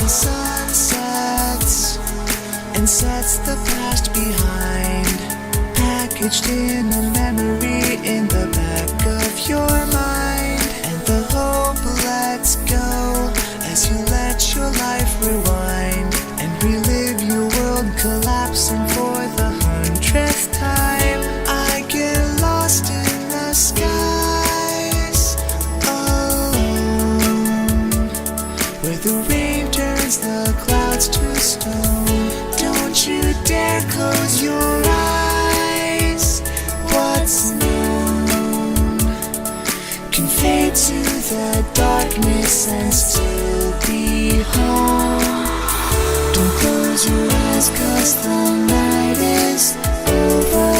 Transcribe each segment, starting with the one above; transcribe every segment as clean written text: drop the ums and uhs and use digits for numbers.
the sun sets and sets the past behind, packaged in a memory in the back of your mind. And the hope lets go as you let your life rewind and relive your world collapsing for the 100th time. I get lost in the skies alone, where the rain turns the clouds to stone. Don't you dare close your eyes. What's known can fade to the darkness and still be home. Don't close your eyes, 'cause the night is over,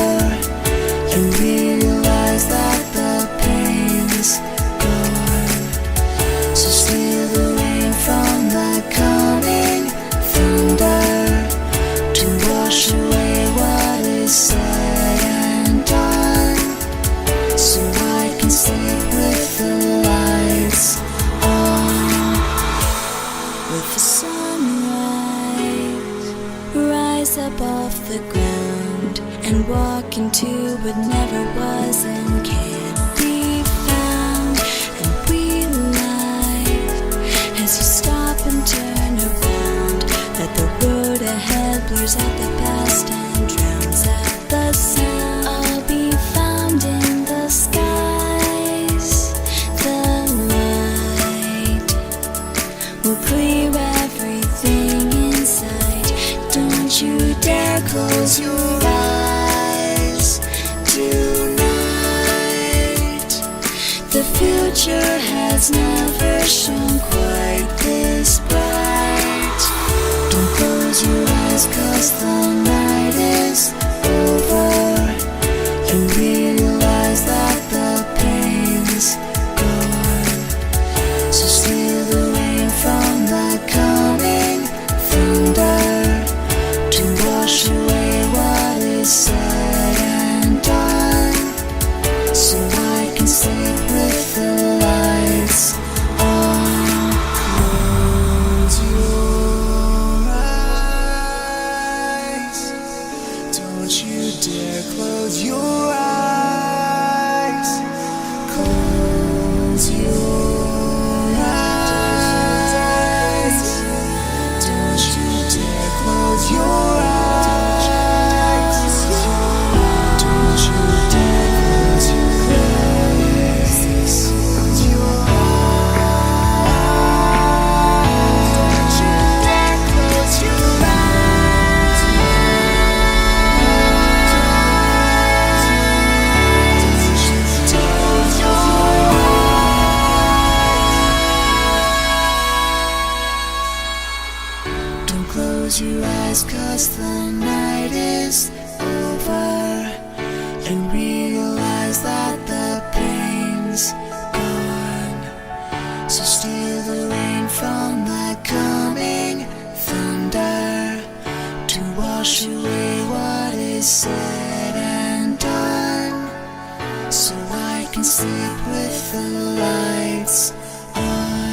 and realize that the pain's gone. So steal the rain from the coming thunder to wash away what is said and done, so I can sleep with the lights on. With the sunrise, rise up off the ground and walk into what never was and can't be found. And realize as you stop and turn around that the road ahead blurs out the past and drowns out the sound. I'll be found in the skies. The light will clear everything inside. Don't you dare close your eyes tonight. The future has never shone quite this bright. Don't close your eyes, 'cause the night is over, and realize that the pain's gone. So steal the rain from the coming thunder to wash away what is said and done, so I can sleep with the lights on. Close your eyes. Don't you dare close your eyes. Close your eyes. Don't you dare close your eyes. Don't you dare close your eyes. Close your eyes. Don't you dare close your eyes. Don't close your eyes, 'cause the night is over, and realize that the pain's gone. So steal the rain from the coming thunder to wash away what is said and done, so I can sleep with the lights on.